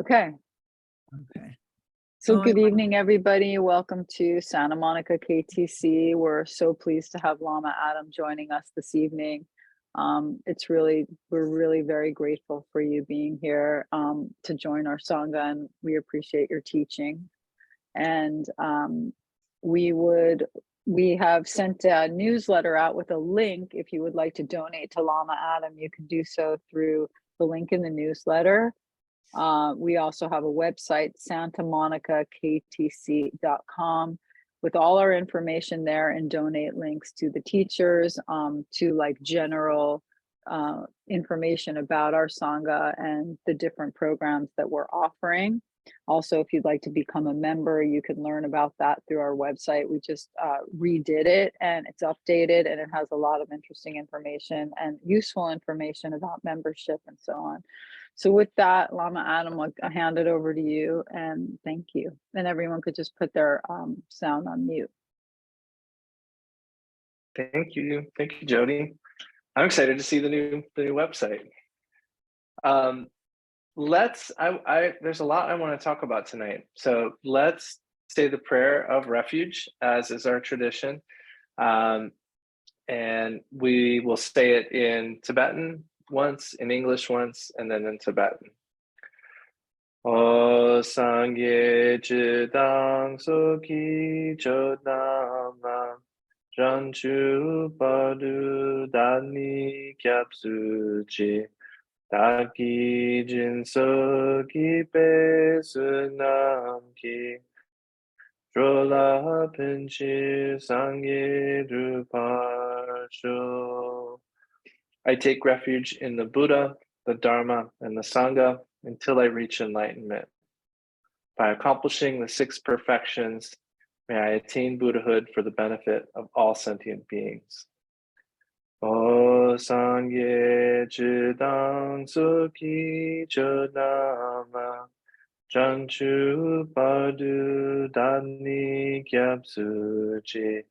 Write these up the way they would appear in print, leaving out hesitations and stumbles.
Okay, Okay. so Oh, I good evening, everybody. Welcome to Santa Monica KTC. We're so pleased to have Lama Adam joining us this evening. We're really very grateful for you being here to join our Sangha, and we appreciate your teaching. And we would we have sent a newsletter out with a link. If you would like to donate to Lama Adam, you can do so through the link in the newsletter. We also have a website, santamonica.ktc.com, with all our information there and donate links to the teachers, to like general information about our Sangha and the different programs that we're offering. Also, if you'd like to become a member, you can learn about that through our website. We just redid it and it's updated, and it has a lot of interesting information and useful information about membership and so on. So with that, Lama Adam, I'll hand it over to you, and thank you. And everyone could just put their sound on mute. Thank you, Jody. I'm excited to see the new website. There's a lot I want to talk about tonight. So let's say the prayer of refuge, as is our tradition, and we will say it in Tibetan once, in English once, and then in Tibetan. O Sangye Chidang Soki Chodama Janchu Padu Dani Kyapsuchi Taki Jinso Ki Pe Sunam Ki Drola Pinchi Sangye Druparsho. I take refuge in the Buddha, the Dharma, and the Sangha until I reach enlightenment. By accomplishing the 6 perfections, may I attain Buddhahood for the benefit of all sentient beings. O Sangye Chidang Suki Chodama Janchu Padu Dani Kyapsuchi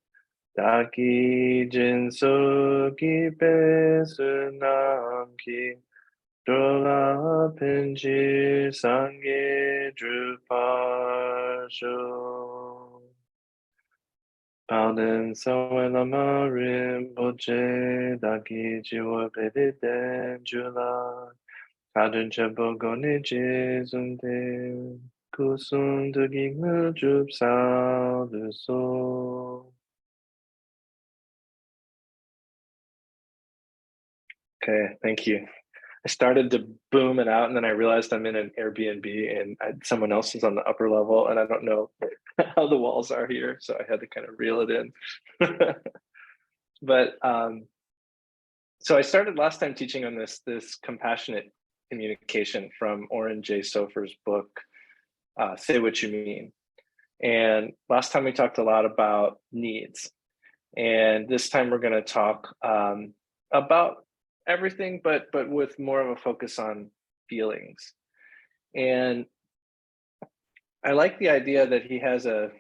Daki Jinso Ki Pe Sunam Ki Drola Pinji Sangye Druparsho. Pauden Sawe Lama Rinpoche Daki Jiwa Pediten Jula Kadun Chepo Gonichi Zunte Kusum Dugi Mudrup Sao Duso. Okay, thank you. I started to boom it out, and then I realized I'm in an Airbnb and someone else is on the upper level, and I don't know how the walls are here, so I had to kind of reel it in. But so I started last time teaching on this compassionate communication from Oren J. Sofer's book, Say What You Mean. And last time we talked a lot about needs, and this time we're going to talk about everything, but with more of a focus on feelings. And I like the idea that he has a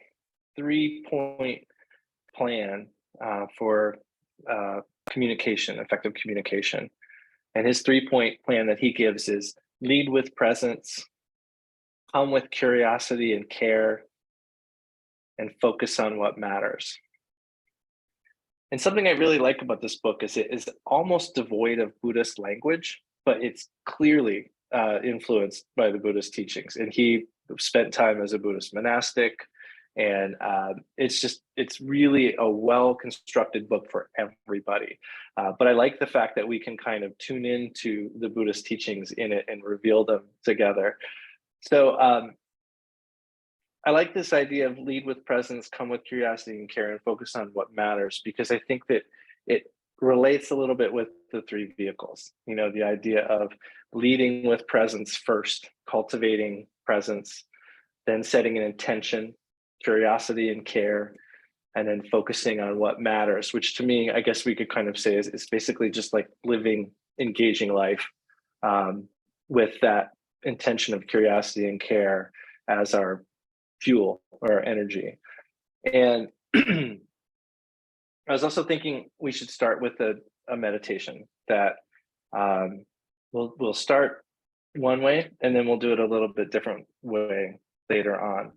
3-point plan for communication, effective communication. And his 3-point plan that he gives is lead with presence, come with curiosity and care, and focus on what matters. And something I really like about this book is it is almost devoid of Buddhist language, but it's clearly influenced by the Buddhist teachings. And he spent time as a Buddhist monastic, and it's really a well-constructed book for everybody. But I like the fact that we can kind of tune into the Buddhist teachings in it and reveal them together. So I like this idea of lead with presence, come with curiosity and care, and focus on what matters, because I think that it relates a little bit with the 3 vehicles. You know, the idea of leading with presence first, cultivating presence, then setting an intention, curiosity and care, and then focusing on what matters, which to me, I guess we could kind of say is basically just like living, engaging life with that intention of curiosity and care as our fuel or energy. And I was also thinking we should start with a meditation that we'll start one way, and then we'll do it a little bit different way later on.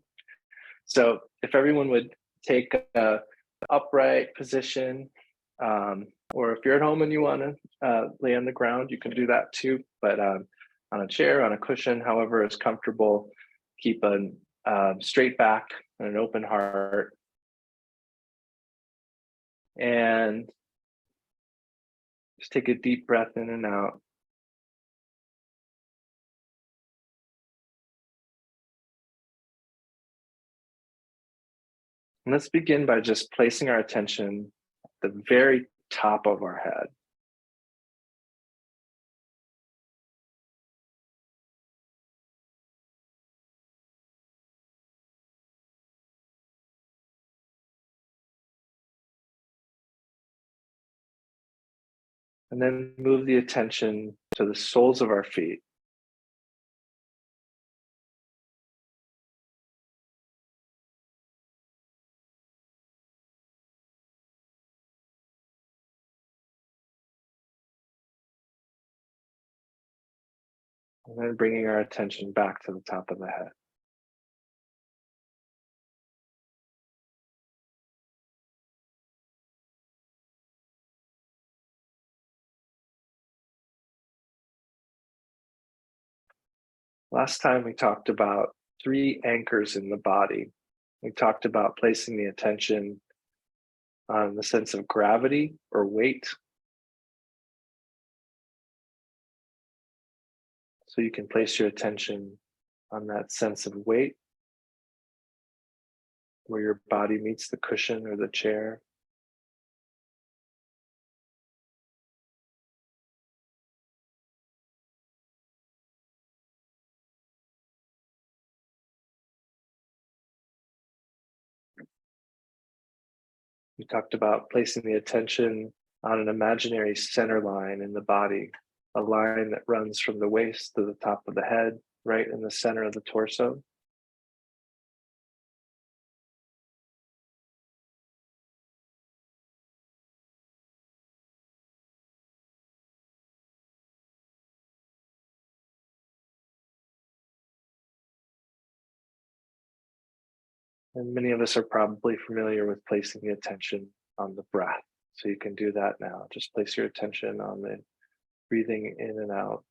So if everyone would take a upright position, or if you're at home and you want to lay on the ground, you can do that too. But on a chair, on a cushion, however is comfortable, keep a straight back and an open heart. And just take a deep breath in and out. And let's begin by just placing our attention at the very top of our head. And then move the attention to the soles of our feet. And then bringing our attention back to the top of the head. Last time we talked about 3 anchors in the body. We talked about placing the attention on the sense of gravity or weight. So you can place your attention on that sense of weight, where your body meets the cushion or the chair. We talked about placing the attention on an imaginary center line in the body, a line that runs from the waist to the top of the head, right in the center of the torso. And many of us are probably familiar with placing the attention on the breath. So you can do that now. Just place your attention on the breathing in and out.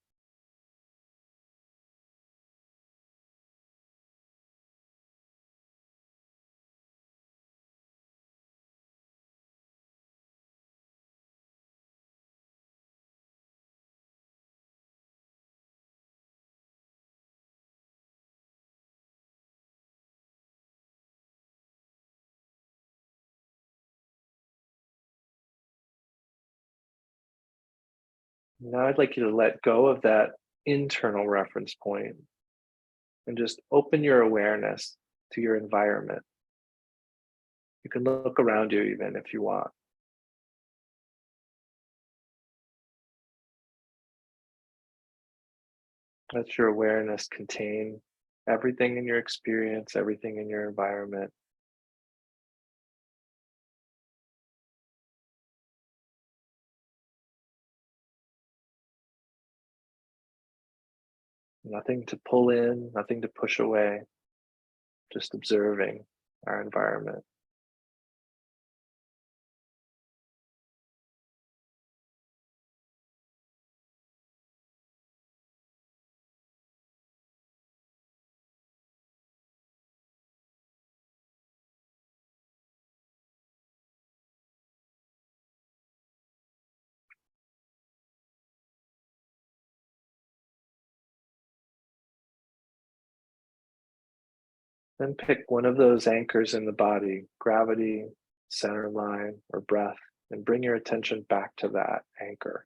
Now I'd like you to let go of that internal reference point and just open your awareness to your environment. You can look around you even if you want. Let your awareness contain everything in your experience, everything in your environment. Nothing to pull in, nothing to push away, just observing our environment. Then pick one of those anchors in the body, gravity, center line, or breath, and bring your attention back to that anchor.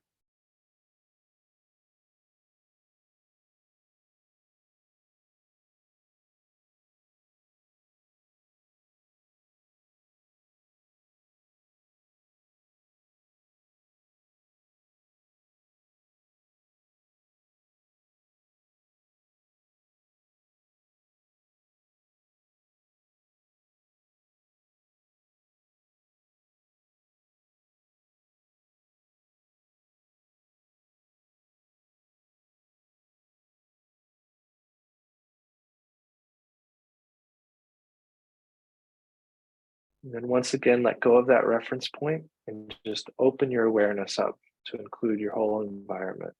And then once again, let go of that reference point and just open your awareness up to include your whole environment.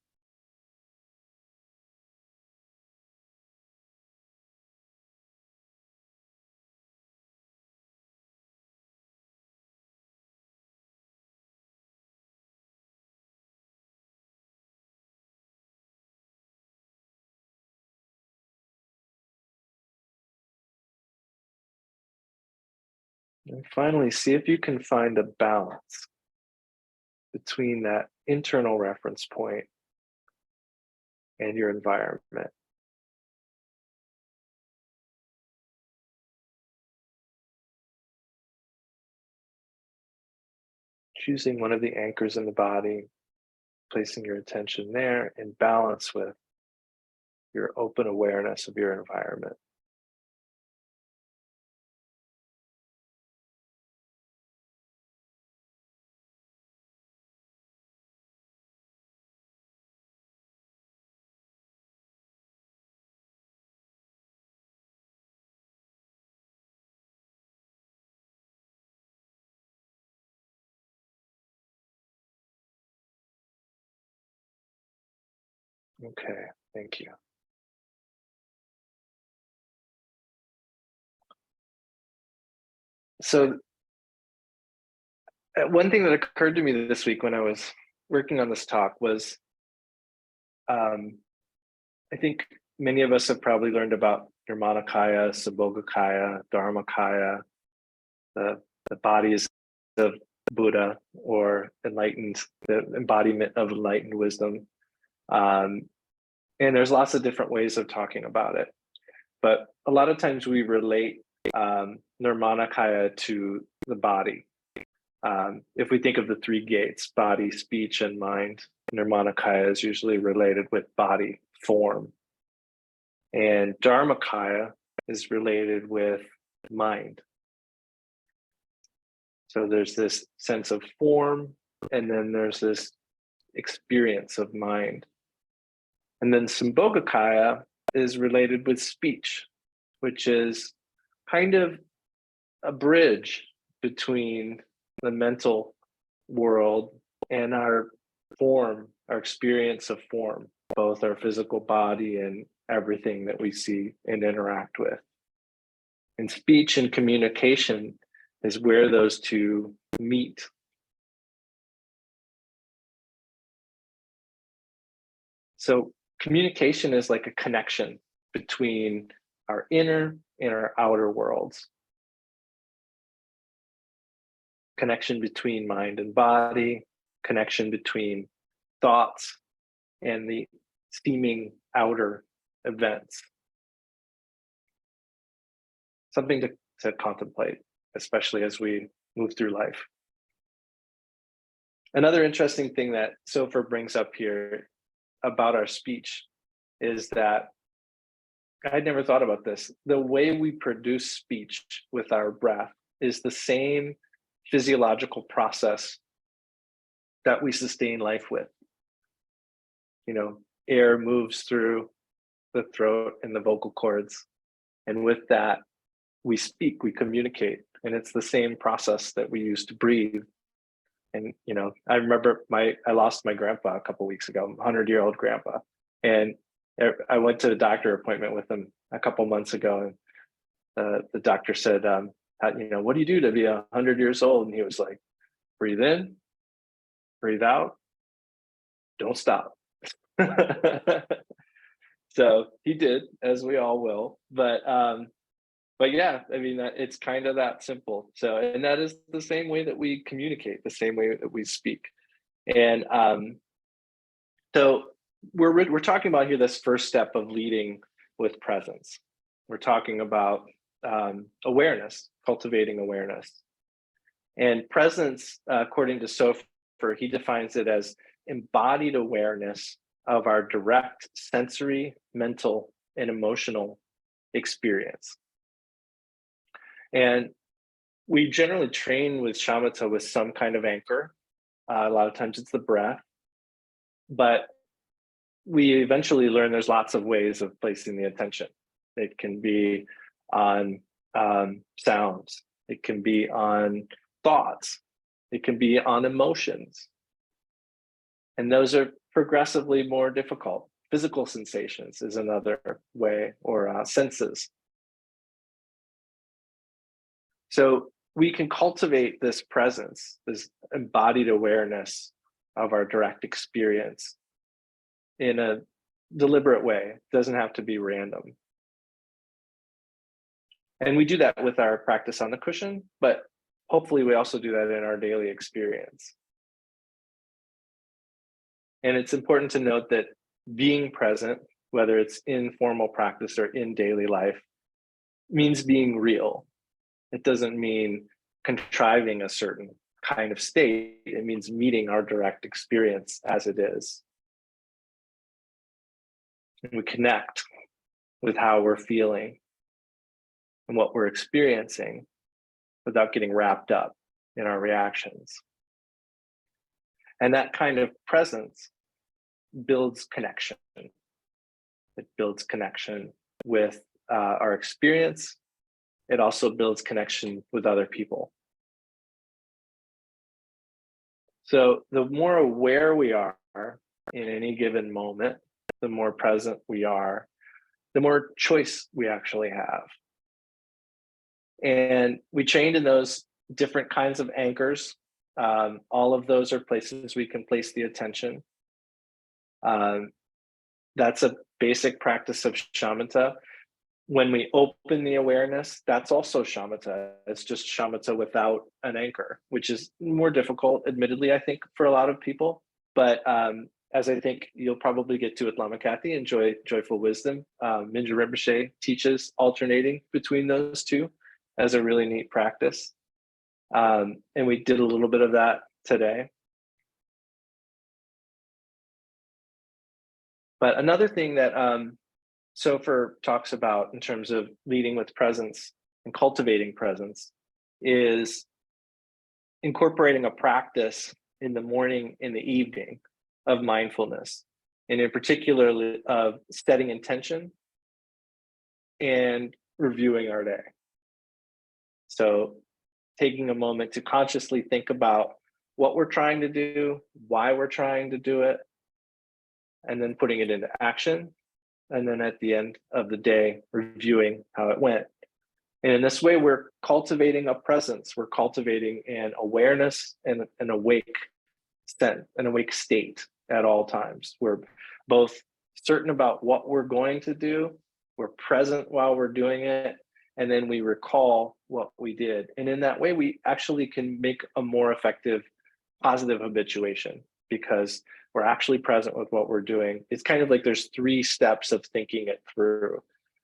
And finally, see if you can find a balance between that internal reference point and your environment. Choosing one of the anchors in the body, placing your attention there in balance with your open awareness of your environment. Okay, thank you. So one thing that occurred to me this week when I was working on this talk was I think many of us have probably learned about Nirmanakaya, Sambhogakaya, Dharmakaya, the bodies of Buddha or enlightened, the embodiment of enlightened wisdom. And there's lots of different ways of talking about it. But a lot of times we relate Nirmanakaya to the body. If we think of the three gates, body, speech, and mind, Nirmanakaya is usually related with body, form. And Dharmakaya is related with mind. So there's this sense of form, and then there's this experience of mind. And then Sambhogakaya is related with speech, which is kind of a bridge between the mental world and our form, our experience of form, both our physical body and everything that we see and interact with. And speech and communication is where those two meet. So communication is like a connection between our inner and our outer worlds. Connection between mind and body, connection between thoughts and the seeming outer events. Something to contemplate, especially as we move through life. Another interesting thing that Sofer brings up here about our speech is that I'd never thought about this. The way we produce speech with our breath is the same physiological process that we sustain life with. You know, air moves through the throat and the vocal cords. And with that, we speak, we communicate. And it's the same process that we use to breathe. And, you know, I remember I lost my grandpa a couple of weeks ago, 100-year-old grandpa. And I went to a doctor appointment with him a couple months ago. And the doctor said, you know, what do you do to be 100 years old? And he was like, breathe in, breathe out, don't stop. So he did, as we all will. But yeah, I mean, it's kind of that simple. So, and that is the same way that we communicate, the same way that we speak. And so we're talking about here this first step of leading with presence. We're talking about awareness, cultivating awareness. And presence, according to Sofer, he defines it as embodied awareness of our direct sensory, mental, and emotional experience. And we generally train with shamatha with some kind of anchor. A lot of times it's the breath, but we eventually learn there's lots of ways of placing the attention. It can be on sounds. It can be on thoughts. It can be on emotions. And those are progressively more difficult. Physical sensations is another way, or senses. So we can cultivate this presence, this embodied awareness of our direct experience in a deliberate way. It doesn't have to be random. And we do that with our practice on the cushion, but hopefully we also do that in our daily experience. And it's important to note that being present, whether it's in formal practice or in daily life, means being real. It doesn't mean contriving a certain kind of state. It means meeting our direct experience as it is. And we connect with how we're feeling and what we're experiencing without getting wrapped up in our reactions. And that kind of presence builds connection. It builds connection with our experience. It also builds connection with other people. So the more aware we are in any given moment, the more present we are, the more choice we actually have. And we trained in those different kinds of anchors. All of those are places we can place the attention. That's a basic practice of shamatha. When we open the awareness, that's also shamatha. It's just shamatha without an anchor, which is more difficult, admittedly, I think, for a lot of people. But as I think you'll probably get to with Lama Kathy and Joyful Wisdom, Mingyur Rinpoche teaches alternating between those two as a really neat practice. And we did a little bit of that today. But another thing that Sofer talks about in terms of leading with presence and cultivating presence is incorporating a practice in the morning and the evening of mindfulness, and in particular of setting intention and reviewing our day. So taking a moment to consciously think about what we're trying to do, why we're trying to do it, and then putting it into action. And then at the end of the day, reviewing how it went. And in this way, we're cultivating a presence. We're cultivating an awareness and an awake state at all times. We're both certain about what we're going to do, we're present while we're doing it, and then we recall what we did. And in that way, we actually can make a more effective positive habituation because we're actually present with what we're doing. It's kind of like there's 3 steps of thinking it through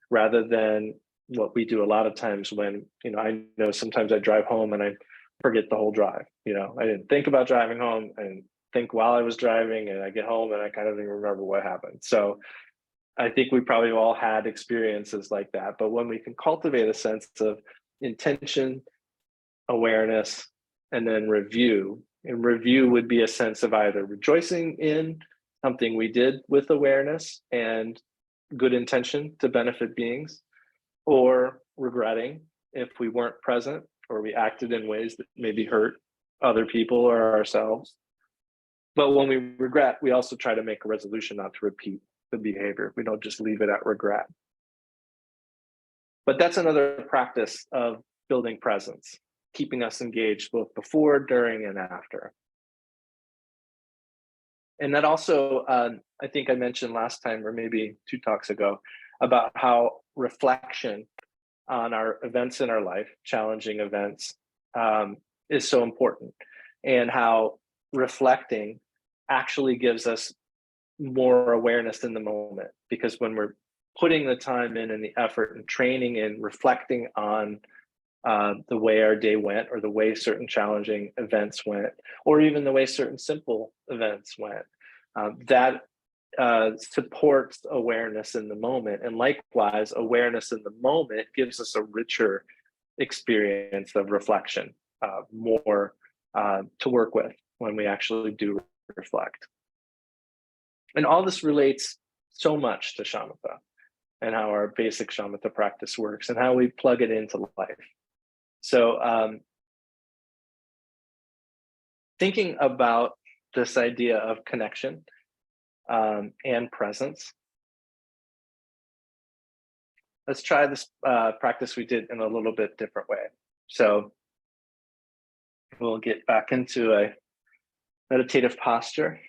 rather than what we do a lot of times when, I know sometimes I drive home and I forget the whole drive. I didn't think about driving home and think while I was driving, and I get home and I kind of don't even remember what happened. So I think we probably all had experiences like that. But when we can cultivate a sense of intention, awareness, and then review, and review would be a sense of either rejoicing in something we did with awareness and good intention to benefit beings, or regretting if we weren't present or we acted in ways that maybe hurt other people or ourselves. But when we regret, we also try to make a resolution not to repeat the behavior. We don't just leave it at regret. But that's another practice of building presence, keeping us engaged both before, during, and after. And that also, I think I mentioned last time, or maybe 2 talks ago, about how reflection on our events in our life, challenging events, is so important, and how reflecting actually gives us more awareness in the moment. Because when we're putting the time in and the effort and training and reflecting on the way our day went, or the way certain challenging events went, or even the way certain simple events went, that supports awareness in the moment. And likewise, awareness in the moment gives us a richer experience of reflection, more to work with when we actually do reflect. And all this relates so much to shamatha and how our basic shamatha practice works and how we plug it into life. So thinking about this idea of connection and presence, let's try this practice we did in a little bit different way. So we'll get back into a meditative posture.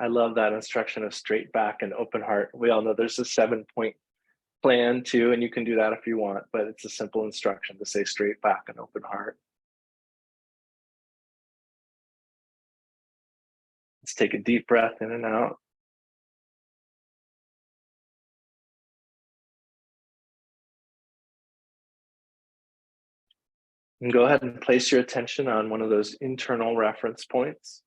I love that instruction of straight back and open heart. We all know there's a 7-point plan too, and you can do that if you want, but it's a simple instruction to say straight back and open heart. Let's take a deep breath in and out. And go ahead and place your attention on one of those internal reference points.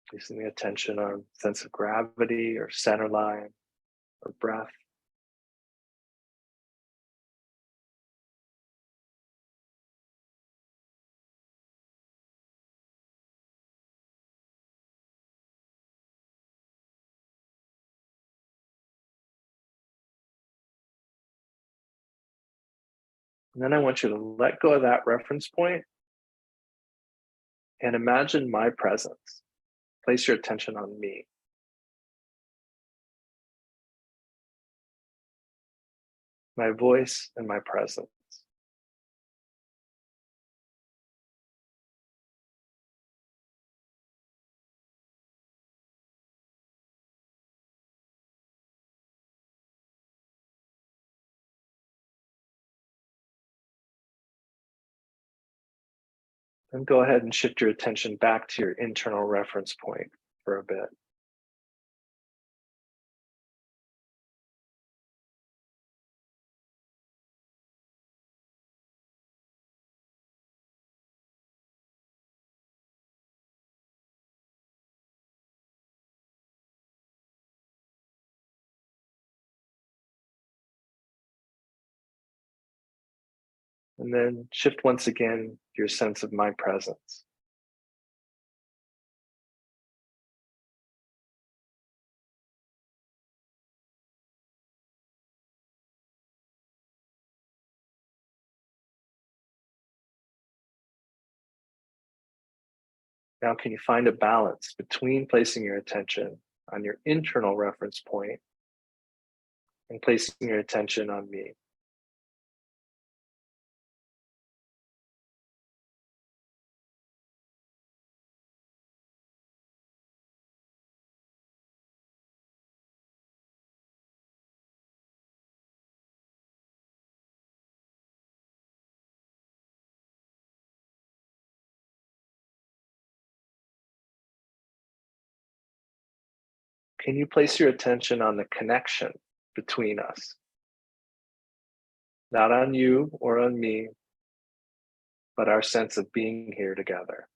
Placing the attention on sense of gravity or center line or breath. And then I want you to let go of that reference point and imagine my presence. Place your attention on me. My voice and my presence. And go ahead and shift your attention back to your internal reference point for a bit. And then shift once again your sense of my presence. Now, can you find a balance between placing your attention on your internal reference point and placing your attention on me? Can you place your attention on the connection between us? Not on you or on me, but our sense of being here together.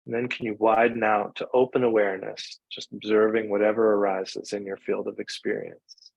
And then can you widen out to open awareness, just observing whatever arises in your field of experience.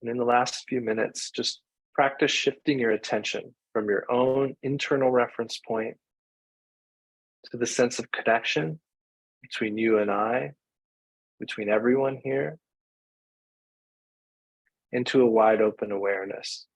And in the last few minutes, just practice shifting your attention from your own internal reference point to the sense of connection between you and I, between everyone here, into a wide open awareness.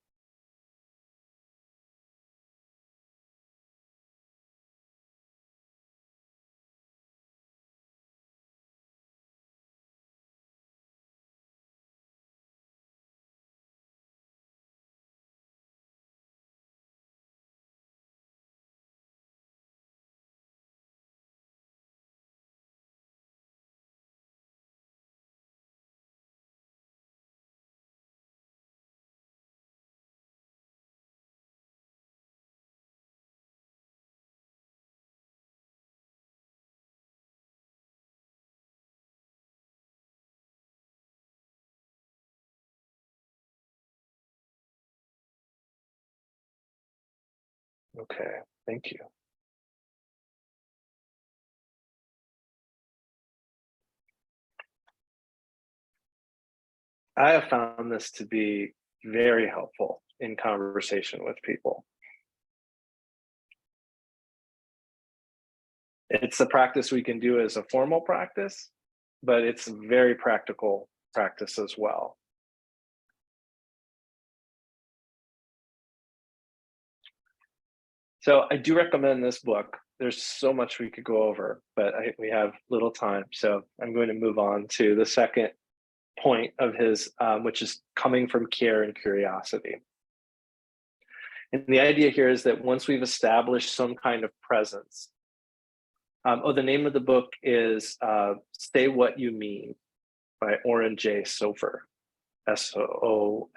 Okay, thank you. I have found this to be very helpful in conversation with people. It's a practice we can do as a formal practice, but it's a very practical practice as well. So I do recommend this book. There's so much we could go over, but we have little time. So I'm going to move on to the second point of his, which is coming from care and curiosity. And the idea here is that once we've established some kind of presence, the name of the book is Say What You Mean by Oren J. Sofer, Sofer.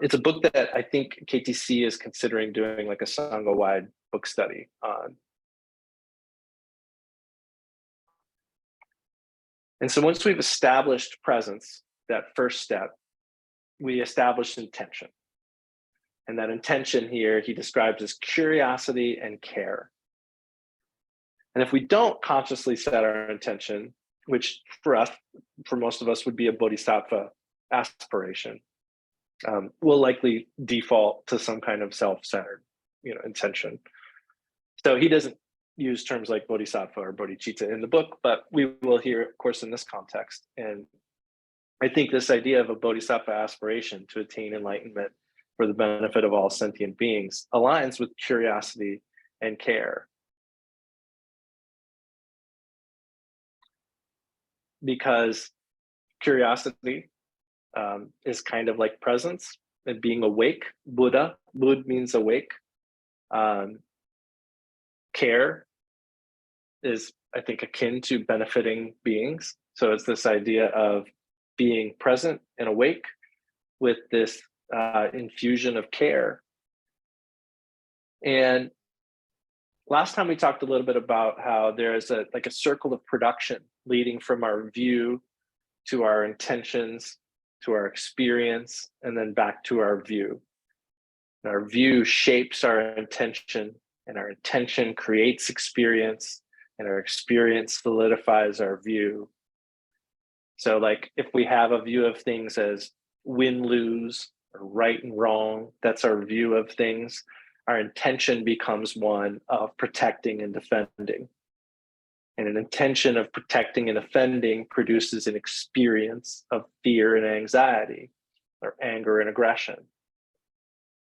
It's a book that I think KTC is considering doing like a Sangha-wide book study on. And so once we've established presence, that first step, we establish intention. And that intention here, he describes as curiosity and care. And if we don't consciously set our intention, which for us, for most of us would be a bodhisattva aspiration, we'll likely default to some kind of self-centered, intention. So he doesn't use terms like bodhisattva or bodhicitta in the book, but we will hear, of course, in this context. And I think this idea of a bodhisattva aspiration to attain enlightenment for the benefit of all sentient beings aligns with curiosity and care. Because curiosity is kind of like presence and being awake. Bud means awake. Care is, I think, akin to benefiting beings. So it's this idea of being present and awake with this infusion of care. And last time we talked a little bit about how there's a circle of production leading from our view to our intentions, to our experience, and then back to our view. And our view shapes our intention, and our intention creates experience, and our experience solidifies our view. So like if we have a view of things as win-lose or right and wrong, that's our view of things. Our intention becomes one of protecting and defending. And an intention of protecting and offending produces an experience of fear and anxiety, or anger and aggression.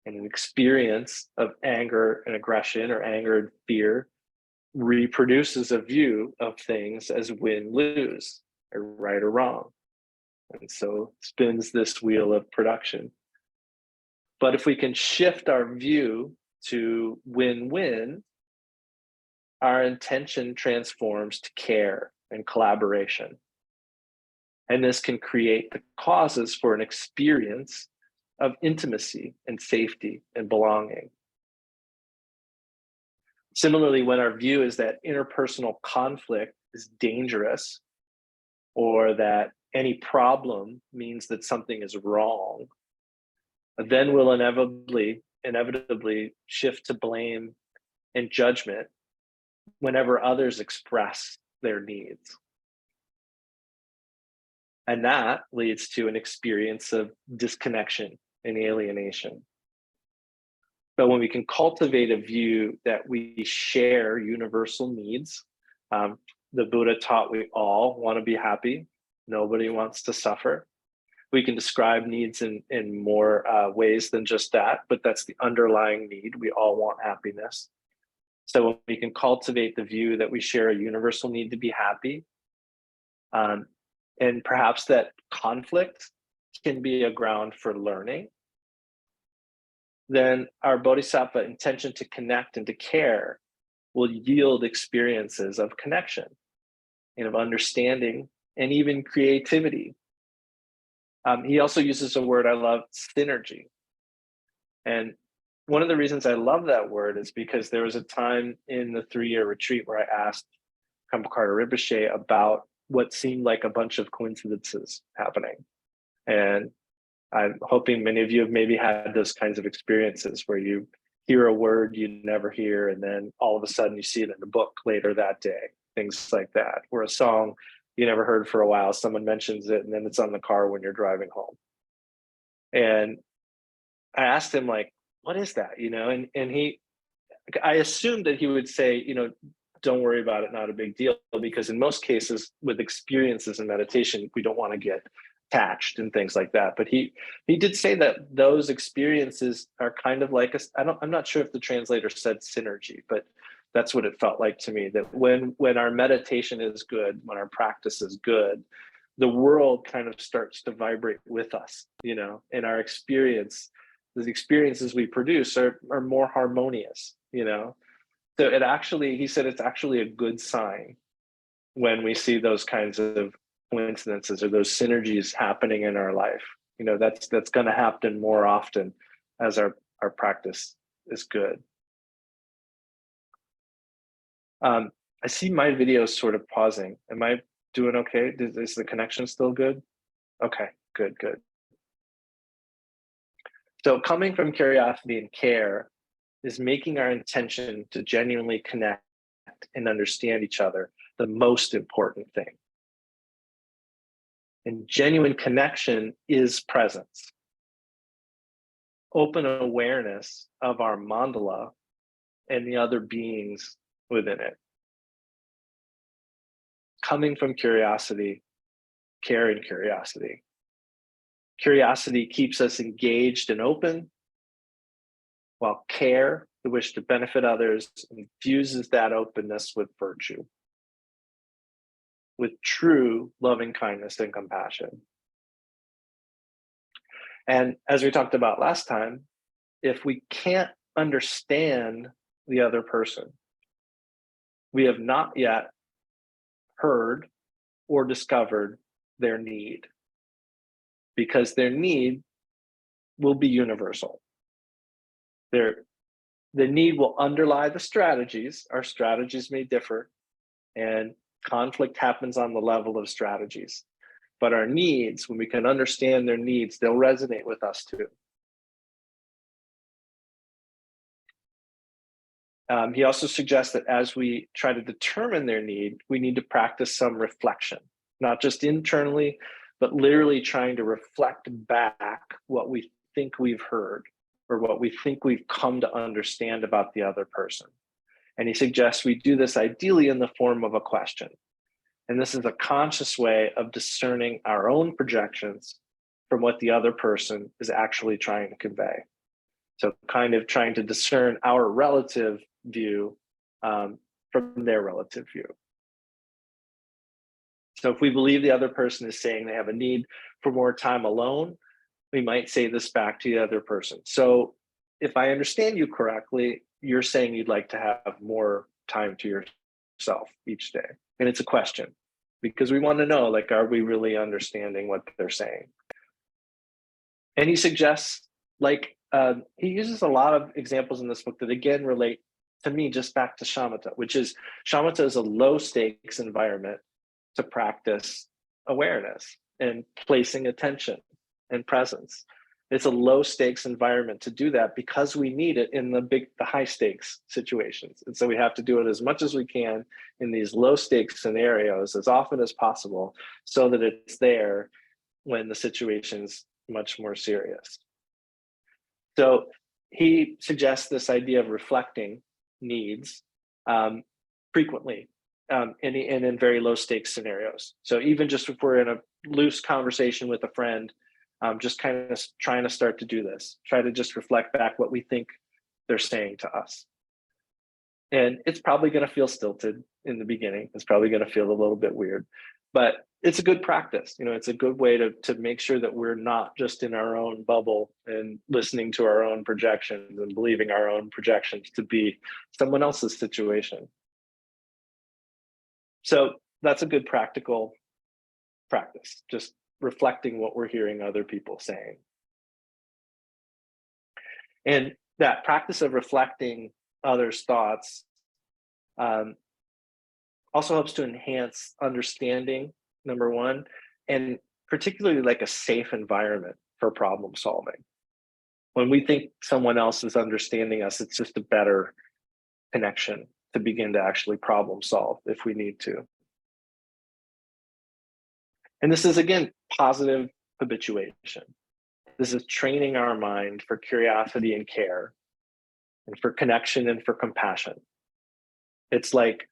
And an experience of anger and aggression, or anger and fear, reproduces a view of things as win-lose, or right or wrong. And so spins this wheel of production. But if we can shift our view to win-win, our intention transforms to care and collaboration. And this can create the causes for an experience of intimacy and safety and belonging. Similarly, when our view is that interpersonal conflict is dangerous, or that any problem means that something is wrong, then we'll inevitably shift to blame and judgment whenever others express their needs. And that leads to an experience of disconnection and alienation. But when we can cultivate a view that we share universal needs, the Buddha taught we all want to be happy. Nobody wants to suffer. We can describe needs in more ways than just that, but that's the underlying need. We all want happiness. So when we can cultivate the view that we share a universal need to be happy, and perhaps that conflict can be a ground for learning, then our bodhisattva intention to connect and to care will yield experiences of connection and of understanding and even creativity. He also uses a word I love, synergy. And one of the reasons I love that word is because there was a time in the 3-year retreat where I asked Kambakara Rinpoche about what seemed like a bunch of coincidences happening. And I'm hoping many of you have maybe had those kinds of experiences where you hear a word you never hear, and then all of a sudden you see it in a book later that day, things like that, or a song you never heard for a while, someone mentions it, and then it's on the car when you're driving home. And I asked him, like, what is that? And I assumed that he would say, don't worry about it, not a big deal, because in most cases with experiences in meditation, we don't want to get attached and things like that. But he did say that those experiences are kind of like I'm not sure if the translator said synergy, but that's what it felt like to me, that when our meditation is good, when our practice is good, the world kind of starts to vibrate with us, and our experience, the experiences we produce are more harmonious, So he said it's actually a good sign when we see those kinds of coincidences or those synergies happening in our life. That's going to happen more often as our practice is good. I see my video sort of pausing. Am I doing okay? Is the connection still good? Okay, good. So coming from curiosity and care is making our intention to genuinely connect and understand each other the most important thing. And genuine connection is presence. Open awareness of our mandala and the other beings within it. Coming from curiosity, care and curiosity. Curiosity keeps us engaged and open, while care, the wish to benefit others, infuses that openness with virtue, with true loving kindness and compassion. And as we talked about last time, if we can't understand the other person, we have not yet heard or discovered their need, because their need will be universal. The need will underlie the strategies. Our strategies may differ, and conflict happens on the level of strategies. But our needs, when we can understand their needs, they'll resonate with us too. He also suggests that as we try to determine their need, we need to practice some reflection, not just internally, but literally trying to reflect back what we think we've heard or what we think we've come to understand about the other person. And he suggests we do this ideally in the form of a question. And this is a conscious way of discerning our own projections from what the other person is actually trying to convey. So kind of trying to discern our relative view from their relative view. So if we believe the other person is saying they have a need for more time alone, we might say this back to the other person. So if I understand you correctly, you're saying you'd like to have more time to yourself each day. And it's a question, because we want to know, like, are we really understanding what they're saying? And he suggests, he uses a lot of examples in this book that again relate to me just back to shamatha, which is shamatha is a low stakes environment to practice awareness and placing attention and presence. It's a low stakes environment to do that because we need it in the high stakes situations. And so we have to do it as much as we can in these low stakes scenarios as often as possible so that it's there when the situation's much more serious. So he suggests this idea of reflecting needs frequently and in very low stakes scenarios. So even just if we're in a loose conversation with a friend, just kind of trying to start to do this, try to just reflect back what we think they're saying to us. And it's probably going to feel stilted in the beginning. It's probably going to feel a little bit weird, but it's a good practice. It's a good way to make sure that we're not just in our own bubble and listening to our own projections and believing our own projections to be someone else's situation. So that's a good practical practice, just reflecting what we're hearing other people saying. And that practice of reflecting others' thoughts also helps to enhance understanding, number one, and particularly like a safe environment for problem solving. When we think someone else is understanding us, it's just a better connection to begin to actually problem solve if we need to. And this is, again, positive habituation. This is training our mind for curiosity and care, and for connection and for compassion. It's like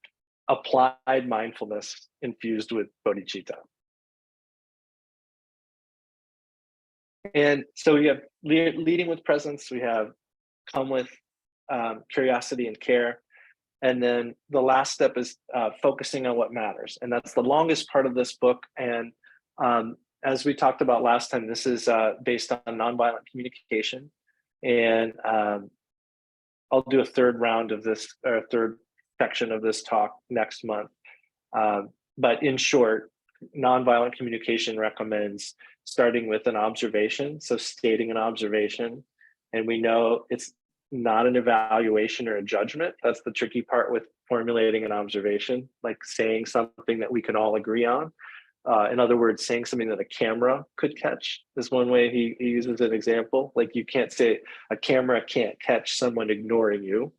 applied mindfulness infused with bodhicitta. And so we have leading with presence, we have come with curiosity and care. And then the last step is focusing on what matters. And that's the longest part of this book. And as we talked about last time, this is based on nonviolent communication. And I'll do a third round of this, or a third section of this talk next month. But in short, nonviolent communication recommends starting with an observation, so stating an observation. And we know it's not an evaluation or a judgment. That's the tricky part with formulating an observation, like saying something that we can all agree on. In other words, saying something that a camera could catch is one way he uses an example. Like, you can't say a camera can't catch someone ignoring you.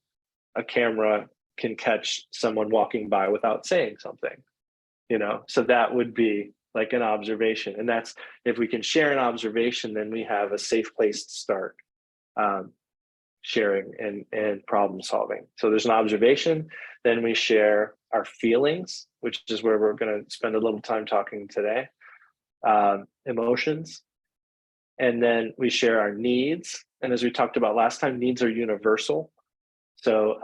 A camera can catch someone walking by without saying something, you know? So that would be like an observation. And that's, if we can share an observation, then we have a safe place to start sharing and problem solving. So there's an observation, then we share our feelings, which is where we're going to spend a little time talking today, emotions, and then we share our needs. And as we talked about last time, needs are universal. So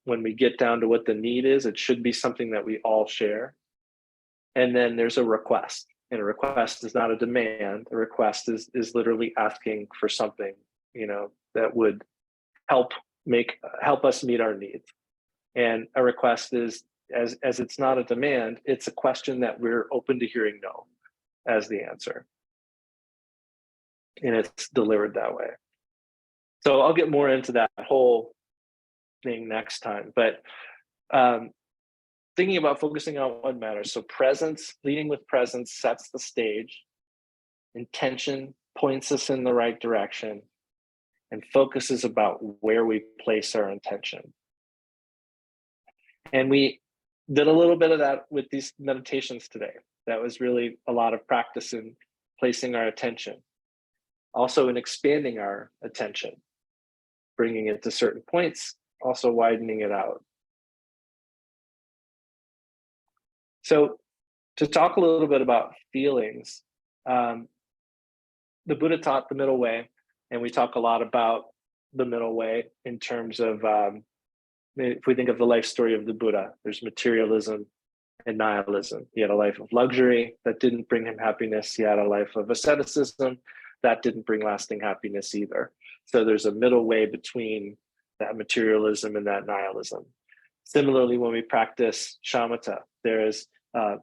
when we get down to what the need is, it should be something that we all share. And then there's a request, and a request is not a demand. A request is literally asking for something, you know, that would help us meet our needs. And a request is, as it's not a demand, it's a question that we're open to hearing no as the answer. And it's delivered that way. So I'll get more into that whole thing next time. But thinking about focusing on what matters. So presence, leading with presence, sets the stage. Intention points us in the right direction. And focus is about where we place our intention. And we did a little bit of that with these meditations today. That was really a lot of practice in placing our attention. Also in expanding our attention, bringing it to certain points, also widening it out. So to talk a little bit about feelings, the Buddha taught the middle way, and we talk a lot about the middle way in terms of, if we think of the life story of the Buddha, there's materialism and nihilism. He had a life of luxury that didn't bring him happiness. He had a life of asceticism that didn't bring lasting happiness either. So there's a middle way between that materialism and that nihilism. Similarly, when we practice shamatha, there is a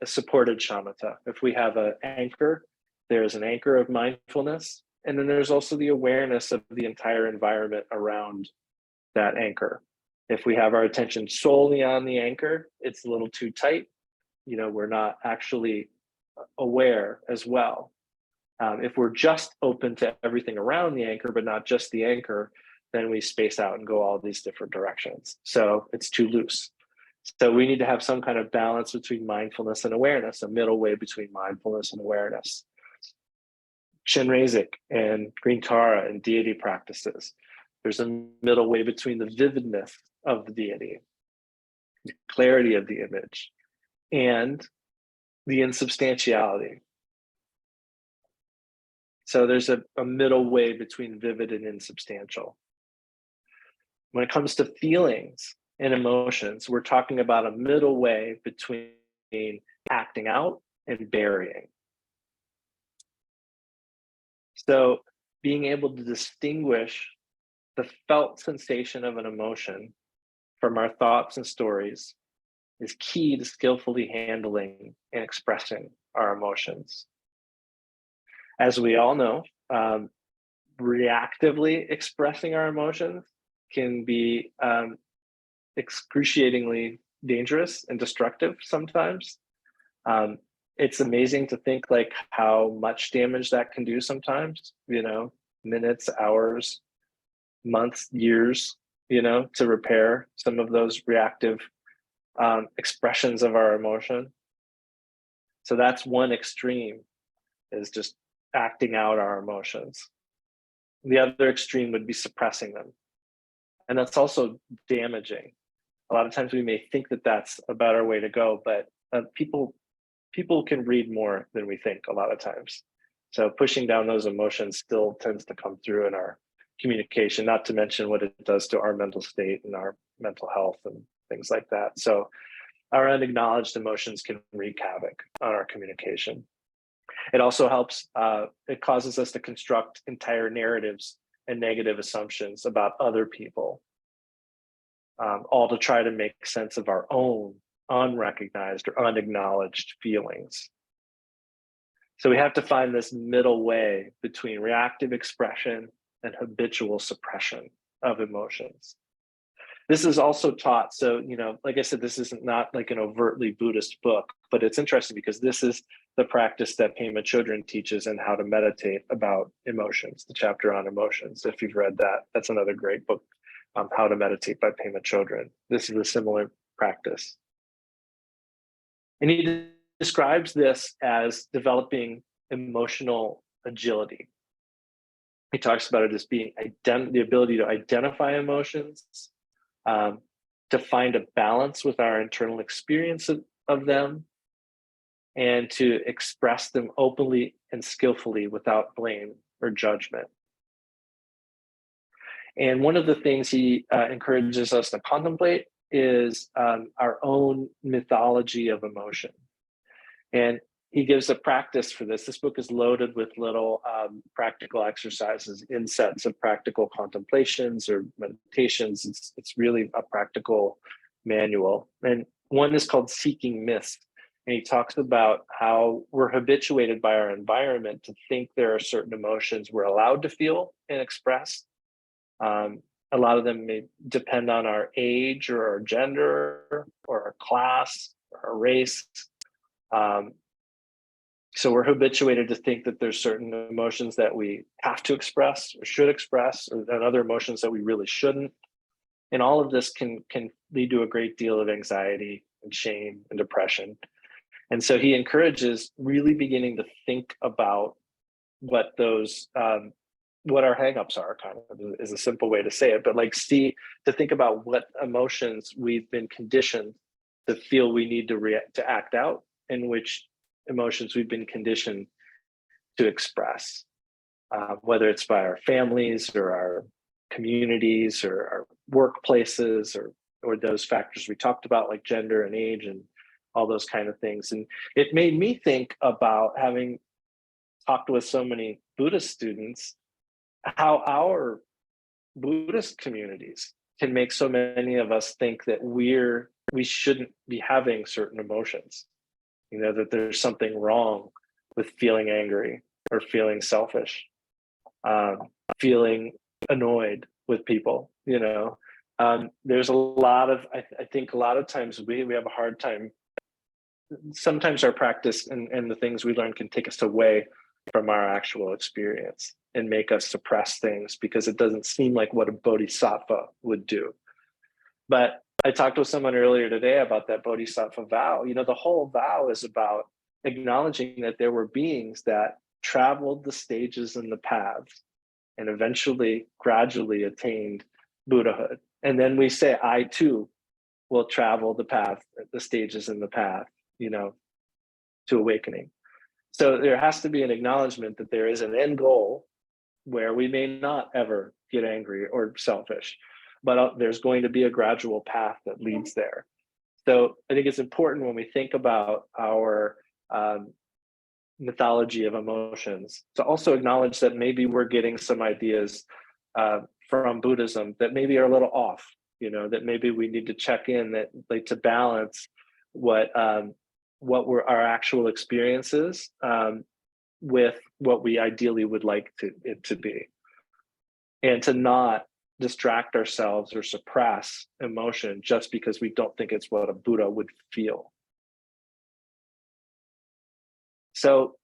supported shamatha. If we have an anchor, there's an anchor of mindfulness, and then there's also the awareness of the entire environment around that anchor. If we have our attention solely on the anchor, it's a little too tight. You know, we're not actually aware as well. If we're just open to everything around the anchor, but not just the anchor, then we space out and go all these different directions. So it's too loose. So we need to have some kind of balance between mindfulness and awareness, a middle way between mindfulness and awareness. Chenrezig and Green Tara and deity practices. There's a middle way between the vividness of the deity, the clarity of the image, and the insubstantiality. So there's a middle way between vivid and insubstantial. When it comes to feelings and emotions, we're talking about a middle way between acting out and burying. So being able to distinguish the felt sensation of an emotion from our thoughts and stories is key to skillfully handling and expressing our emotions. As we all know, reactively expressing our emotions can be excruciatingly dangerous and destructive sometimes. it's amazing to think like how much damage that can do sometimes, minutes, hours, months, years, to repair some of those reactive expressions of our emotion. So that's one extreme, is just acting out our emotions. The other extreme would be suppressing them. And that's also damaging. A lot of times we may think that that's a better way to go, but people can read more than we think a lot of times. So pushing down those emotions still tends to come through in our communication, not to mention what it does to our mental state and our mental health and things like that. So our unacknowledged emotions can wreak havoc on our communication. It also helps, it causes us to construct entire narratives and negative assumptions about other people, all to try to make sense of our own unrecognized or unacknowledged feelings. So we have to find this middle way between reactive expression and habitual suppression of emotions. This is also taught. So, like I said, this is not like an overtly Buddhist book, but it's interesting because this is the practice that Pema Chodron teaches and how to meditate about emotions, the chapter on emotions. If you've read that, that's another great book, How to Meditate by Pema Chodron. This is a similar practice. And he describes this as developing emotional agility. He talks about it as being the ability to identify emotions, to find a balance with our internal experience of them, and to express them openly and skillfully without blame or judgment. And one of the things he encourages us to contemplate is our own mythology of emotion. And he gives a practice for this. This book is loaded with little practical exercises in sets of practical contemplations or meditations. It's really a practical manual. And one is called Seeking Myths. And he talks about how we're habituated by our environment to think there are certain emotions we're allowed to feel and express. A lot of them may depend on our age or our gender or our class or our race. So we're habituated to think that there's certain emotions that we have to express or should express, and other emotions that we really shouldn't. And all of this can lead to a great deal of anxiety and shame and depression. And so he encourages really beginning to think about what those what our hangups are, kind of is a simple way to say it, but to think about what emotions we've been conditioned to feel we need to act out, and which emotions we've been conditioned to express, whether it's by our families or our communities or our workplaces or those factors we talked about, like gender and age and all those kind of things. And it made me think about, having talked with so many Buddhist students, how our Buddhist communities can make so many of us think that we shouldn't be having certain emotions, that there's something wrong with feeling angry or feeling selfish, feeling annoyed with people. There's a lot of, I think a lot of times we have a hard time. Sometimes our practice and the things we learn can take us away from our actual experience and make us suppress things because it doesn't seem like what a bodhisattva would do. But I talked with someone earlier today about that bodhisattva vow. The whole vow is about acknowledging that there were beings that traveled the stages and the paths and eventually gradually attained Buddhahood. And then we say, I too will travel the path, the stages in the path, to awakening. So there has to be an acknowledgement that there is an end goal where we may not ever get angry or selfish, but there's going to be a gradual path that leads there. So I think it's important when we think about our mythology of emotions to also acknowledge that maybe we're getting some ideas from Buddhism that maybe are a little off, that maybe we need to check in, that to balance what were our actual experiences with what we ideally would like it to be, and to not distract ourselves or suppress emotion just because we don't think it's what a Buddha would feel. So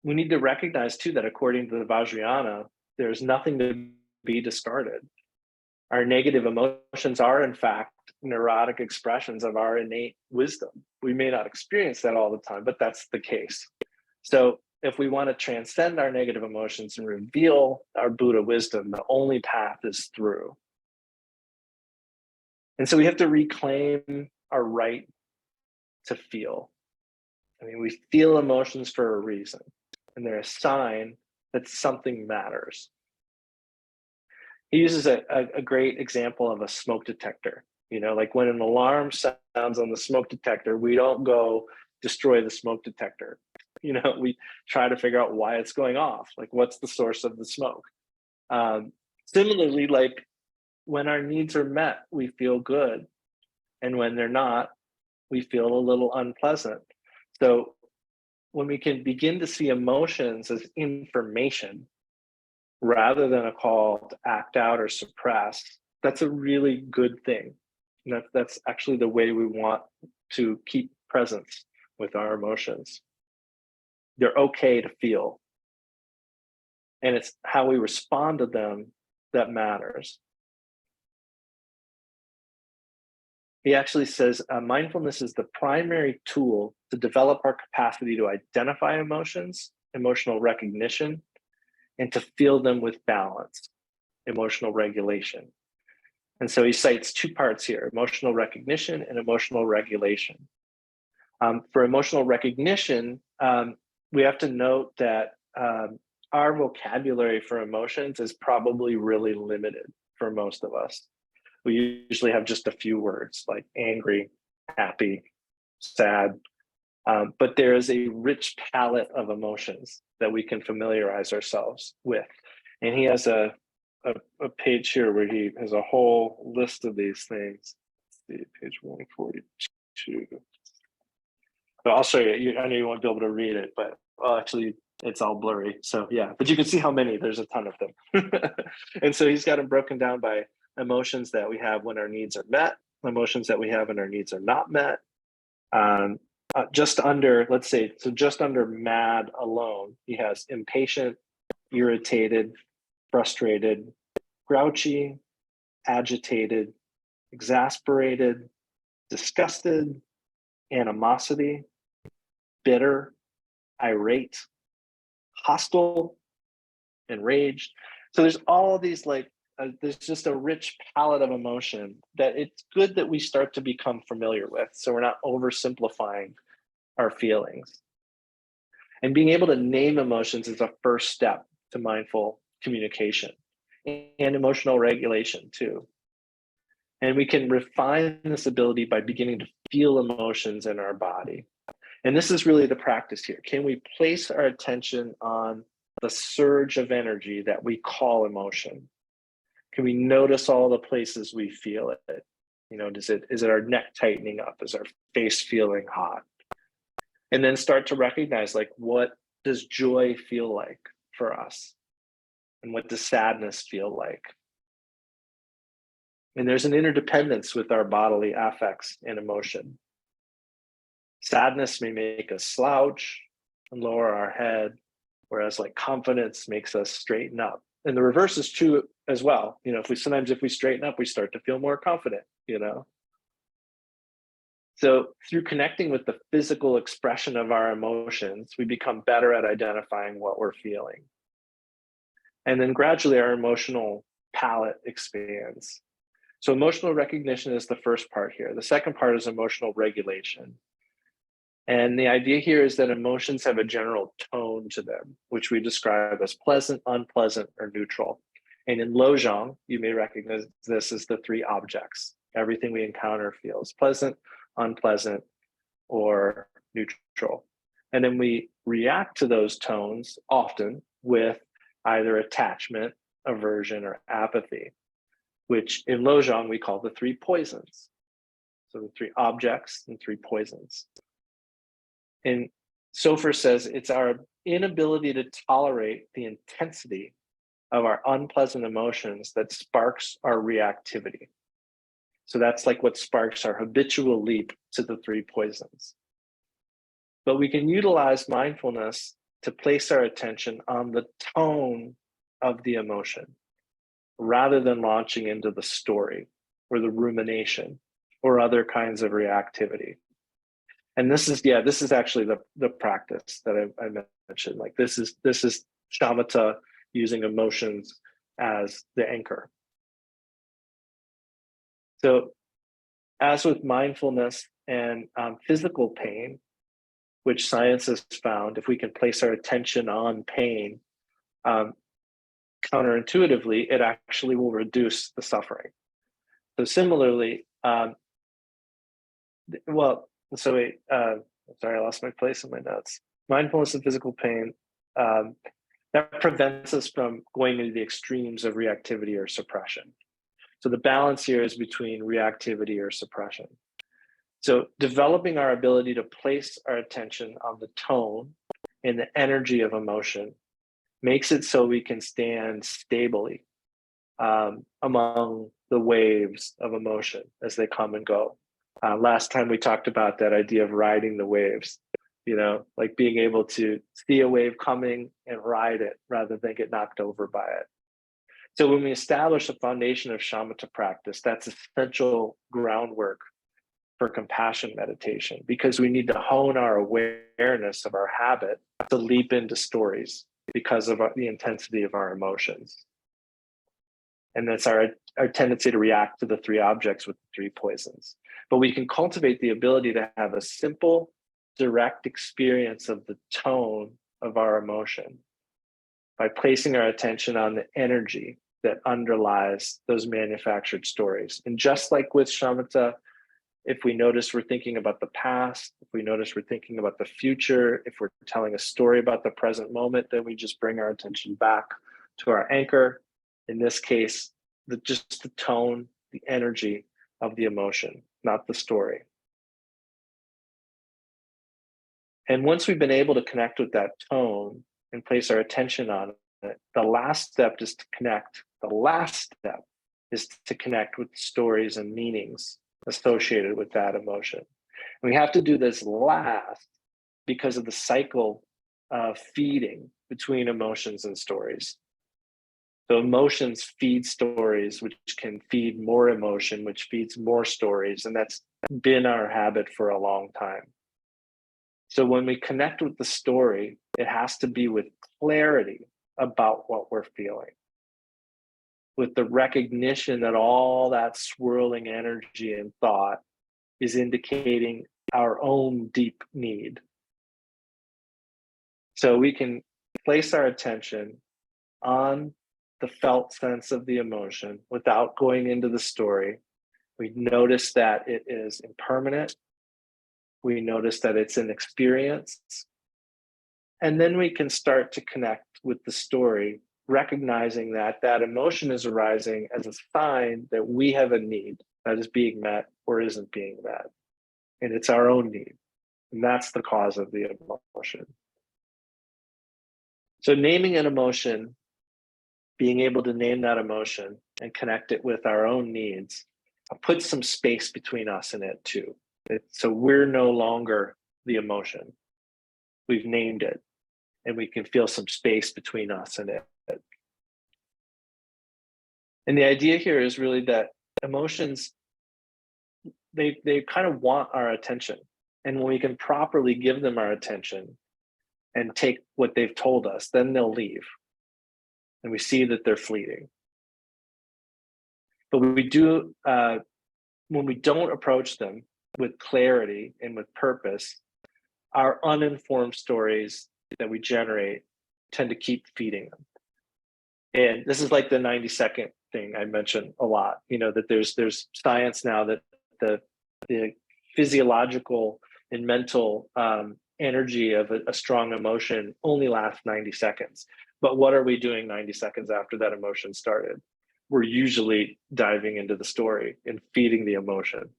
we need to recognize too that according to the Vajrayana, there's nothing to be discarded. Our negative emotions are in fact neurotic expressions of our innate wisdom. We may not experience that all the time, but that's the case. So if we want to transcend our negative emotions and reveal our Buddha wisdom, the only path is through. And so we have to reclaim our right to feel. I mean, we feel emotions for a reason, and they're a sign that something matters. He uses a great example of a smoke detector. You know, like when an alarm sounds on the smoke detector, we don't go destroy the smoke detector. You know, we try to figure out why it's going off. Like, what's the source of the smoke? Similarly, like when our needs are met, we feel good. And when they're not, we feel a little unpleasant. So when we can begin to see emotions as information rather than a call to act out or suppress, that's a really good thing. And that's actually the way we want to keep presence with our emotions. They're okay to feel. And it's how we respond to them that matters. He actually says mindfulness is the primary tool to develop our capacity to identify emotions, emotional recognition, and to feel them with balance, emotional regulation. And so he cites two parts here, emotional recognition and emotional regulation. For emotional recognition, we have to note that our vocabulary for emotions is probably really limited for most of us. We usually have just a few words like angry, happy, sad, but there is a rich palette of emotions that we can familiarize ourselves with. And he has a page here where he has a whole list of these things. Let's see, page 142. So I'll show you. I know you won't be able to read it, but actually it's all blurry. So yeah, but you can see how many, there's a ton of them. And so he's got them broken down by emotions that we have when our needs are met, emotions that we have when our needs are not met. Just under, let's say, so just under mad alone, he has impatient, irritated, frustrated, grouchy, agitated, exasperated, disgusted, animosity, bitter, irate, hostile, enraged. So there's all these there's just a rich palette of emotion that it's good that we start to become familiar with, so we're not oversimplifying our feelings. And being able to name emotions is a first step to mindful communication and emotional regulation too. And we can refine this ability by beginning to feel emotions in our body. And this is really the practice here. Can we place our attention on the surge of energy that we call emotion? Can we notice all the places we feel it? You know, is it our neck tightening up? Is our face feeling hot? And then start to recognize, like, what does joy feel like for us? And what does sadness feel like? And there's an interdependence with our bodily affects and emotion. Sadness may make us slouch and lower our head, whereas like confidence makes us straighten up. And the reverse is true as well. You know, if we straighten up, we start to feel more confident, you know. So through connecting with the physical expression of our emotions, we become better at identifying what we're feeling. And then gradually our emotional palette expands. So emotional recognition is the first part here. The second part is emotional regulation. And the idea here is that emotions have a general tone to them, which we describe as pleasant, unpleasant, or neutral. And in Lojong, you may recognize this as the three objects. Everything we encounter feels pleasant, unpleasant, or neutral. And then we react to those tones often with either attachment, aversion, or apathy, which in Lojong we call the three poisons. So the three objects and three poisons. And Sofer says it's our inability to tolerate the intensity of our unpleasant emotions that sparks our reactivity. So that's like what sparks our habitual leap to the three poisons. But we can utilize mindfulness to place our attention on the tone of the emotion rather than launching into the story or the rumination or other kinds of reactivity. And this is actually the practice that I mentioned. Like this is shamatha, using emotions as the anchor. So as with mindfulness and physical pain, which science has found, if we can place our attention on pain, counterintuitively, it actually will reduce the suffering. So similarly, sorry, I lost my place in my notes. Mindfulness and physical pain, that prevents us from going into the extremes of reactivity or suppression. So the balance here is between reactivity or suppression. So developing our ability to place our attention on the tone and the energy of emotion makes it so we can stand stably among the waves of emotion as they come and go. Last time we talked about that idea of riding the waves, like being able to see a wave coming and ride it rather than get knocked over by it. So when we establish a foundation of shamatha practice, that's essential groundwork for compassion meditation, because we need to hone our awareness of our habit to leap into stories because of the intensity of our emotions. And that's our tendency to react to the three objects with the three poisons. But we can cultivate the ability to have a simple, direct experience of the tone of our emotion by placing our attention on the energy that underlies those manufactured stories. And just like with shamatha, if we notice we're thinking about the past, if we notice we're thinking about the future, if we're telling a story about the present moment, then we just bring our attention back to our anchor. In this case, just the tone, the energy of the emotion, not the story. And once we've been able to connect with that tone and place our attention on it, the last step is to connect. The last step is to connect with stories and meanings associated with that emotion. And we have to do this last because of the cycle of feeding between emotions and stories. So emotions feed stories, which can feed more emotion, which feeds more stories. And that's been our habit for a long time. So when we connect with the story, it has to be with clarity about what we're feeling, with the recognition that all that swirling energy and thought is indicating our own deep need. So we can place our attention on the felt sense of the emotion without going into the story. We notice that it is impermanent. We notice that it's an experience. And then we can start to connect with the story, recognizing that that emotion is arising as a sign that we have a need that is being met or isn't being met. And it's our own need. And that's the cause of the emotion. So naming an emotion, being able to name that emotion and connect it with our own needs, puts some space between us and it too. So we're no longer the emotion. We've named it, and we can feel some space between us and it. And the idea here is really that emotions, they kind of want our attention. And when we can properly give them our attention and take what they've told us, then they'll leave. And we see that they're fleeting. But when we don't approach them with clarity and with purpose, our uninformed stories that we generate tend to keep feeding them. And this is like the 90-second thing I mentioned a lot, that there's science now that the physiological and mental energy of a strong emotion only lasts 90 seconds. But what are we doing 90 seconds after that emotion started? We're usually diving into the story and feeding the emotion.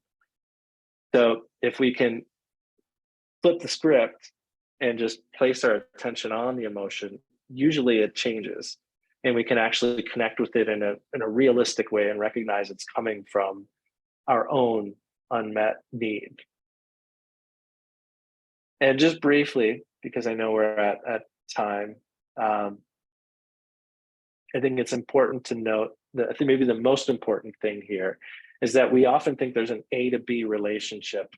So if we can flip the script and just place our attention on the emotion, usually it changes. And we can actually connect with it in a realistic way and recognize it's coming from our own unmet need. And just briefly, because I know we're at time, I think it's important to note that I think maybe the most important thing here is that we often think there's an A to B relationship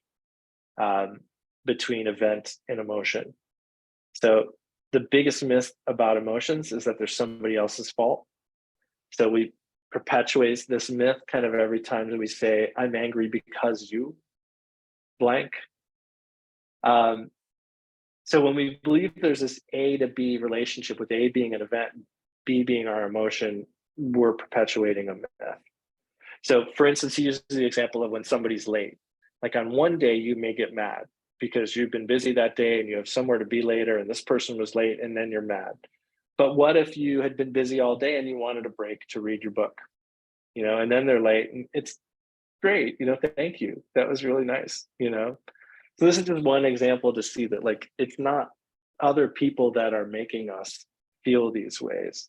between event and emotion. So the biggest myth about emotions is that there's somebody else's fault. So we perpetuate this myth kind of every time that we say, I'm angry because you blank. So when we believe there's this A to B relationship, with A being an event, B being our emotion, we're perpetuating a myth. So for instance, he uses the example of when somebody's late. Like on one day, you may get mad because you've been busy that day and you have somewhere to be later and this person was late, and then you're mad. But what if you had been busy all day and you wanted a break to read your book, and then they're late and it's great, thank you. That was really nice, So this is just one example to see that like it's not other people that are making us feel these ways.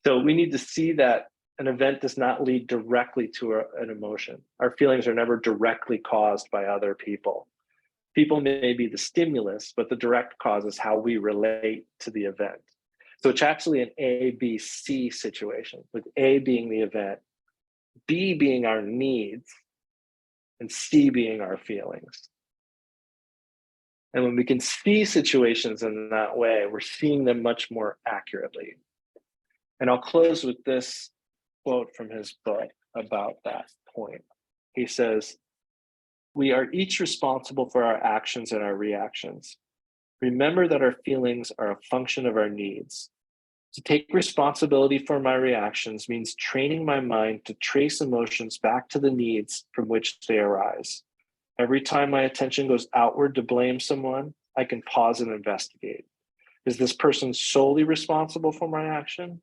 So we need to see that an event does not lead directly to an emotion. Our feelings are never directly caused by other people. People may be the stimulus, but the direct cause is how we relate to the event. So it's actually an A, B, C situation, with A being the event, B being our needs, and C being our feelings. And when we can see situations in that way, we're seeing them much more accurately. And I'll close with this quote from his book about that point. He says, "We are each responsible for our actions and our reactions. Remember that our feelings are a function of our needs. To take responsibility for my reactions means training my mind to trace emotions back to the needs from which they arise. Every time my attention goes outward to blame someone, I can pause and investigate. Is this person solely responsible for my action?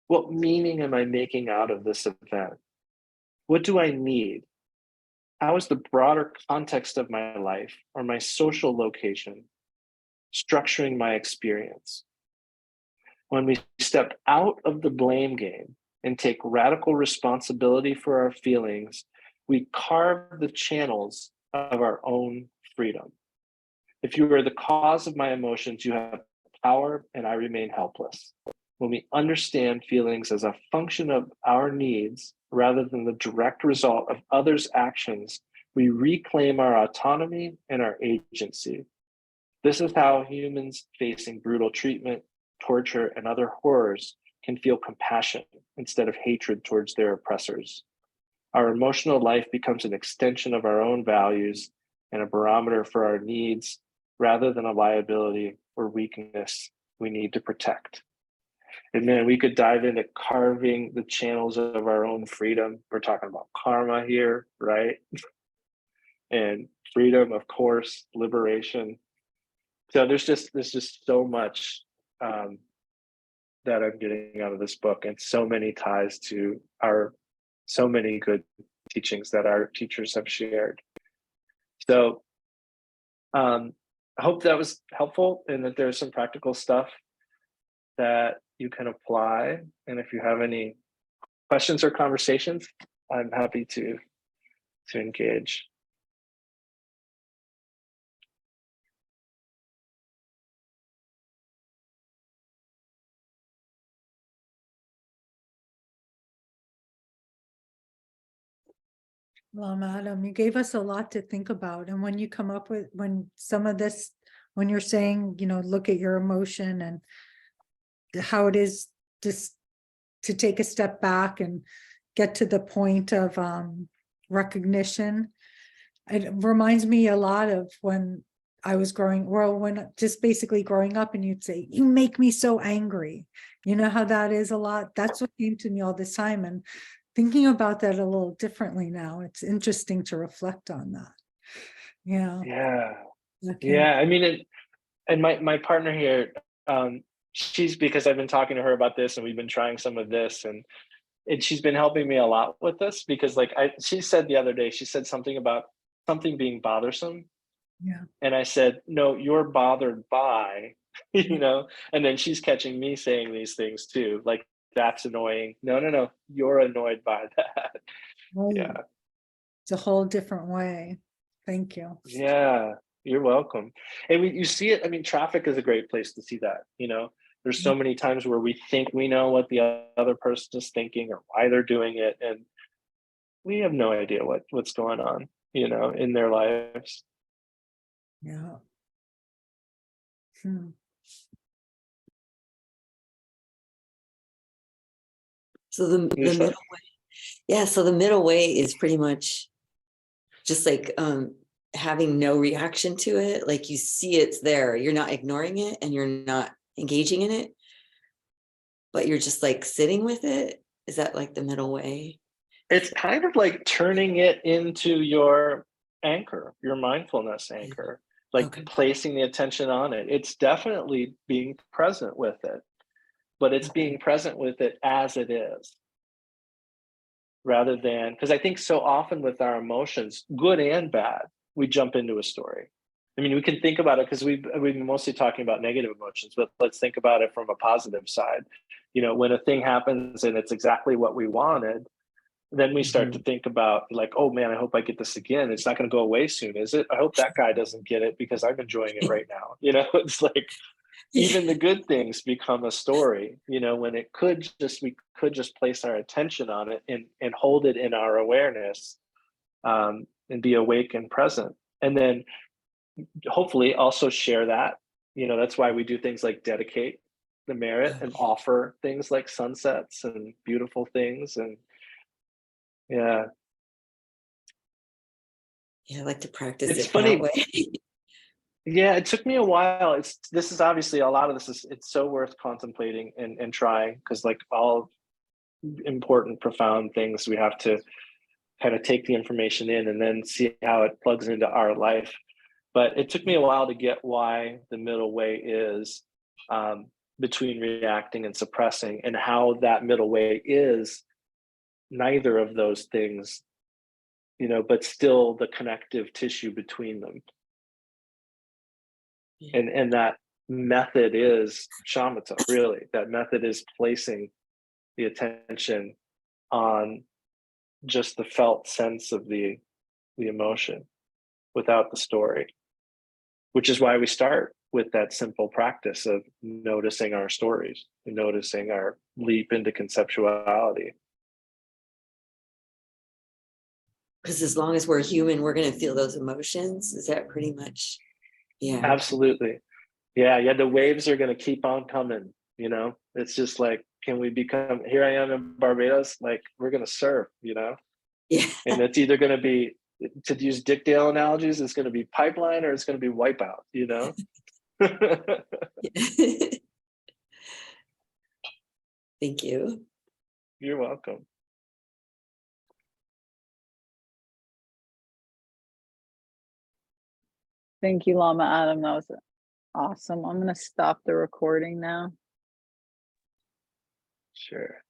What meaning am I making out of this event? What do I need? How is the broader context of my life or my social location structuring my experience? When we step out of the blame game and take radical responsibility for our feelings, we carve the channels of our own freedom. If you are the cause of my emotions, you have power and I remain helpless. When we understand feelings as a function of our needs rather than the direct result of others' actions, we reclaim our autonomy and our agency. This is how humans facing brutal treatment, torture, and other horrors can feel compassion instead of hatred towards their oppressors. Our emotional life becomes an extension of our own values and a barometer for our needs rather than a liability or weakness we need to protect." And then we could dive into carving the channels of our own freedom. We're talking about karma here, right? And freedom, of course, liberation. So there's just so much that I'm getting out of this book, and so many ties to so many good teachings that our teachers have shared. So I hope that was helpful and that there's some practical stuff that you can apply. And if you have any questions or conversations, I'm happy to engage. Well, Adam, you gave us a lot to think about. And when you come up with, when some of this, when you're saying, look at your emotion and how it is just to take a step back and get to the point of recognition, it reminds me a lot of when I was when just basically growing up, and you'd say, "You make me so angry." You know how that is a lot. That's what came to me all this time. And thinking about that a little differently now, it's interesting to reflect on that. Yeah. Yeah. I mean, and my partner here, she's, because I've been talking to her about this and we've been trying some of this, and she's been helping me a lot with this, because she said the other day, she said something about something being bothersome. Yeah. And I said, no, you're bothered by, and then she's catching me saying these things too. Like, that's annoying. No, you're annoyed by that. Right. Yeah. It's a whole different way. Thank you. Yeah, you're welcome. And you see it, I mean, traffic is a great place to see that, you know. There's so many times where we think we know what the other person is thinking or why they're doing it, and we have no idea what's going on, you know, in their lives. Yeah. Hmm. So the Yes, middle way, yeah. So the middle way is pretty much just like having no reaction to it. Like you see it's there, you're not ignoring it, and you're not engaging in it, but you're just like sitting with it. Is that like the middle way? it's kind of like turning it into your anchor, your mindfulness anchor, like Okay. placing the attention on it. It's definitely being present with it, but it's being present with it as it is, rather than, because I think so often with our emotions, good and bad, we jump into a story. I mean, we can think about it because we've been mostly talking about negative emotions, but let's think about it from a positive side. You know, when a thing happens and it's exactly what we wanted, then we start to think about like, oh man, I hope I get this again. It's not going to go away soon, is it? I hope that guy doesn't get it because I'm enjoying it right now. You know, it's like even the good things become a story, you know, when we could just place our attention on it and hold it in our awareness, and be awake and present. And then hopefully also share that. You know, that's why we do things like dedicate the merit and offer things like sunsets and beautiful things. And yeah, Yeah, I like to practice it's it that funny. way. Yeah, it took me a while. This is obviously a lot of this is, it's so worth contemplating and trying, because like all important, profound things, we have to kind of take the information in and then see how it plugs into our life. But it took me a while to get why the middle way is, between reacting and suppressing, and how that middle way is neither of those things, you know, but still the connective tissue between them. And that method is shamatha, really. That method is placing the attention on just the felt sense of the emotion without the story, which is why we start with that simple practice of noticing our stories and noticing our leap into conceptuality. Because as long as we're human, we're going to feel those emotions. Is that pretty much? Yeah. Absolutely. Yeah, the waves are going to keep on coming, you know. It's just like, can we become, here I am in Barbados, like we're going to surf, you know. Yeah. And it's either going to be, to use Dick Dale analogies, it's going to be pipeline or it's going to be wipeout, you know. Thank you. You're welcome. Thank you, Lama Adam. That was awesome. I'm going to stop the recording now. Sure.